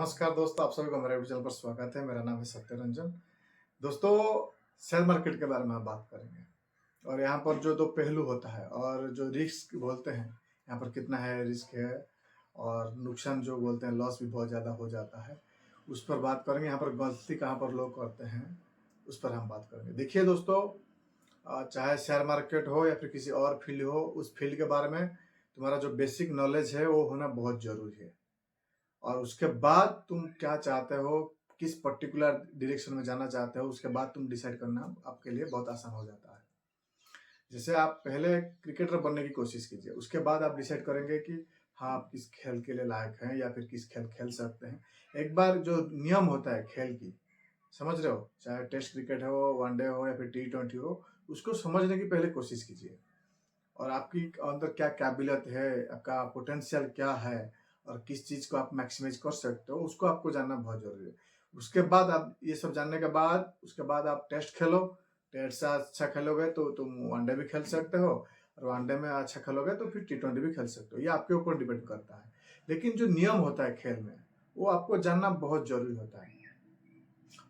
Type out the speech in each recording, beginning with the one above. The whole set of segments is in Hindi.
नमस्कार दोस्तों, आप सभी को हमारे यूट्यूब चैनल पर स्वागत है। मेरा नाम है सत्य रंजन। दोस्तों, शेयर मार्केट के बारे में हम बात करेंगे और यहाँ पर जो दो पहलू होता है और जो रिस्क बोलते हैं, यहाँ पर कितना है रिस्क है और नुकसान जो बोलते हैं लॉस भी बहुत ज़्यादा हो जाता है, उस पर बात करेंगे। यहाँ पर गलती कहाँ पर लोग करते हैं उस पर हम बात करेंगे। देखिए दोस्तों, चाहे शेयर मार्केट हो या फिर किसी और फील्ड हो, उस फील्ड के बारे में तुम्हारा जो बेसिक नॉलेज है वो होना बहुत ज़रूरी है। और उसके बाद तुम क्या चाहते हो, किस पर्टिकुलर डायरेक्शन में जाना चाहते हो, उसके बाद तुम डिसाइड करना आपके लिए बहुत आसान हो जाता है। जैसे आप पहले क्रिकेटर बनने की कोशिश कीजिए, उसके बाद आप डिसाइड करेंगे कि हाँ, आप किस खेल के लिए लायक हैं या फिर किस खेल खेल सकते हैं। एक बार जो नियम होता है खेल की, समझ रहे हो, चाहे टेस्ट क्रिकेट हो, वनडे हो या फिर T20 हो, उसको समझने की पहले कोशिश कीजिए। और आपकी अंदर क्या काबिलियत है, आपका पोटेंशियल क्या है और किस चीज़ को आप मैक्सिमाइज कर सकते हो, उसको आपको जानना बहुत ज़रूरी है। उसके बाद आप ये सब जानने के बाद उसके बाद आप टेस्ट खेलो। टेस्ट से अच्छा खेलोगे तो तुम वनडे भी खेल सकते हो और वनडे में अच्छा खेलोगे तो फिर T20 भी खेल सकते हो। ये आपके ऊपर डिपेंड करता है। लेकिन जो नियम होता है खेल में, वो आपको जानना बहुत ज़रूरी होता है।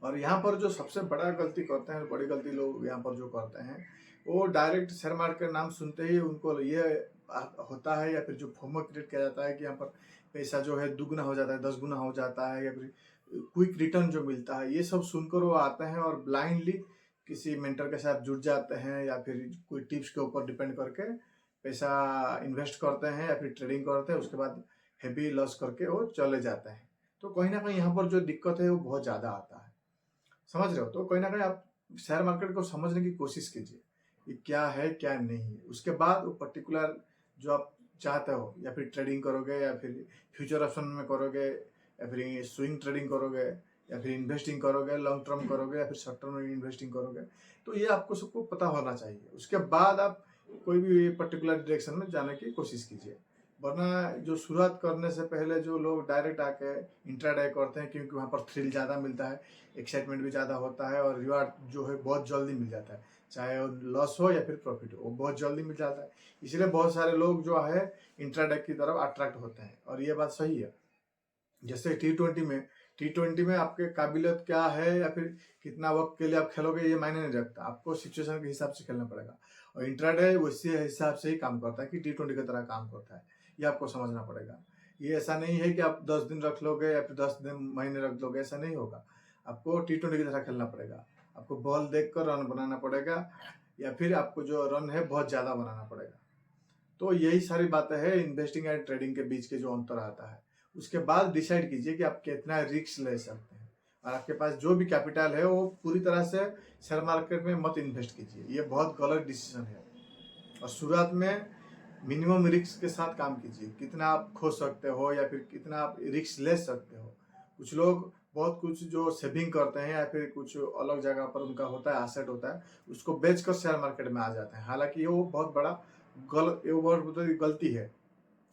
और यहाँ पर जो सबसे बड़ा गलती करते हैं, बड़ी गलती लोग यहाँ पर जो करते हैं, वो डायरेक्ट शेयर मार्केट का नाम सुनते ही उनको ये होता है या फिर जो फोमो क्रिएट किया जाता है कि यहाँ पर पैसा जो है दुगना हो जाता है, 10 गुना हो जाता है या फिर क्विक रिटर्न जो मिलता है, ये सब सुनकर वो आते हैं और ब्लाइंडली किसी मेंटर के साथ जुड़ जाते हैं या फिर कोई टिप्स के ऊपर डिपेंड करके पैसा इन्वेस्ट करते हैं या फिर ट्रेडिंग करते हैं। उसके बाद हैवी लॉस करके वो चले जाते हैं। तो कहीं ना कहीं यहाँ पर जो दिक्कत है वो बहुत ज़्यादा आता है। समझ रहे हो? तो कहीं न कहीं आप शेयर मार्केट को समझने की कोशिश कीजिए, कि क्या है, क्या नहीं है। उसके बाद वो पर्टिकुलर जो आप चाहते हो, या फिर ट्रेडिंग करोगे या फिर फ्यूचर ऑप्शन में करोगे या फिर स्विंग ट्रेडिंग करोगे या फिर इन्वेस्टिंग करोगे, लॉन्ग टर्म करोगे या फिर शॉर्ट टर्म में इन्वेस्टिंग करोगे, तो ये आपको सबको पता होना चाहिए। उसके बाद आप कोई भी पर्टिकुलर डायरेक्शन में जाने की कोशिश कीजिए। वरना जो शुरुआत करने से पहले जो लोग डायरेक्ट आके इंट्राडे करते हैं, क्योंकि वहाँ पर थ्रिल ज़्यादा मिलता है, एक्साइटमेंट भी ज़्यादा होता है और रिवार्ड जो है बहुत जल्दी मिल जाता है। चाहे वो लॉस हो या फिर प्रॉफिट हो, वो बहुत जल्दी मिल जाता है। इसलिए बहुत सारे लोग जो है इंट्राडे की तरफ अट्रैक्ट होते हैं और ये बात सही है। जैसे टी ट्वेंटी में आपके काबिलियत क्या है या फिर कितना वक्त के लिए आप खेलोगे, ये मायने नहीं रखता। आपको सिचुएशन के हिसाब से खेलना पड़ेगा और इंट्राडे उसी हिसाब से ही काम करता है कि T20 की तरह काम करता है। ये आपको समझना पड़ेगा। ये ऐसा नहीं है कि आप 10 दिन रख लोगे या फिर 10 दिन महीने रख लोगे, ऐसा नहीं होगा। आपको T20 की तरह खेलना पड़ेगा। आपको बॉल देख कर रन बनाना पड़ेगा या फिर आपको जो रन है बहुत ज़्यादा बनाना पड़ेगा। तो यही सारी बातें हैं इन्वेस्टिंग एंड ट्रेडिंग के बीच के जो अंतर आता है। उसके बाद डिसाइड कीजिए कि आप कितना रिस्क ले सकते हैं और आपके पास जो भी कैपिटल है वो पूरी तरह से शेयर मार्केट में मत इन्वेस्ट कीजिए। ये बहुत गलत डिसीजन है। और शुरुआत में मिनिमम रिस्क के साथ काम कीजिए। कितना आप खो सकते हो या फिर कितना आप रिस्क ले सकते हो। कुछ लोग बहुत कुछ जो सेविंग करते हैं या फिर कुछ अलग जगह पर उनका होता है, एसेट होता है, उसको बेचकर शेयर मार्केट में आ जाते हैं। हालांकि ये वो बहुत बड़ा ये बहुत बड़ी गलती है।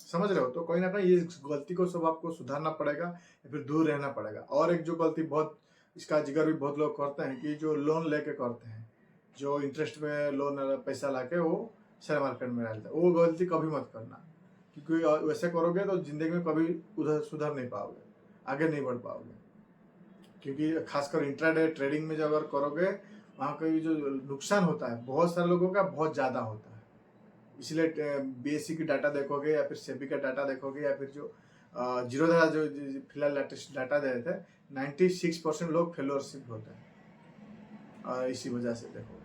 समझ रहे हो? तो कहीं ना कहीं ये गलती को सब आपको सुधारना पड़ेगा या फिर दूर रहना पड़ेगा। और एक जो गलती बहुत, इसका जिक्र भी बहुत लोग करते हैं कि जो लोन लेके करते हैं, जो इंटरेस्ट में लोन पैसा लाके वो शेयर मार्केट में डालते हैं, वो गलती कभी मत करना। क्योंकि वैसे करोगे तो जिंदगी में कभी उधर सुधर नहीं पाओगे, आगे नहीं बढ़ पाओगे। क्योंकि खासकर इंट्राडे ट्रेडिंग में जब अगर करोगे, वहाँ का जो नुकसान होता है बहुत सारे लोगों का बहुत ज़्यादा होता है। इसलिए बीएससी की डाटा देखोगे या फिर सेबी का डाटा देखोगे या फिर जो जीरो धारा जो फिलहाल लेटेस्ट डाटा दे रहे थे, 96% लोग फेलोरशिप होते हैं। इसी वजह से देखोगे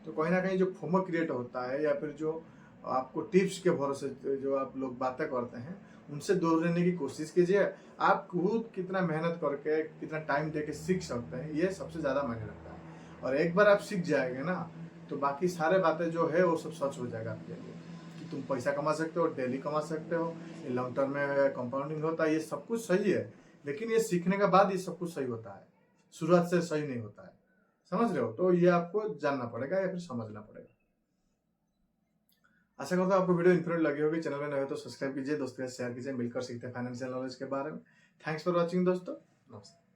तो कहीं ना कहीं जो फोमो क्रिएट होता है या फिर जो आपको टिप्स के भरोसे जो आप लोग बातें करते हैं, उनसे दूर रहने की कोशिश कीजिए। आप खुद कितना मेहनत करके कितना टाइम दे के सीख सकते हैं, ये सबसे ज़्यादा मायने रखता है। और एक बार आप सीख जाएंगे ना, तो बाकी सारे बातें जो है वो सब सच हो जाएगा आपके लिए। कि तुम पैसा कमा सकते हो, डेली कमा सकते हो, ये लॉन्ग टर्म में कंपाउंडिंग होता है, ये सब कुछ सही है। लेकिन ये सीखने के बाद ये सब कुछ सही होता है, शुरुआत से सही नहीं होता है। समझ रहे हो? तो ये आपको जानना पड़ेगा या फिर समझना पड़ेगा। आशा करता हूँ आपको वीडियो इन्फॉर्मेटिव लगी होगी। चैनल में नए हो तो सब्सक्राइब कीजिए, दोस्तों के साथ शेयर कीजिए। मिलकर सीखते हैं फाइनेंशियल नॉलेज के बारे में। थैंक्स फॉर वॉचिंग दोस्तों। नमस्ते।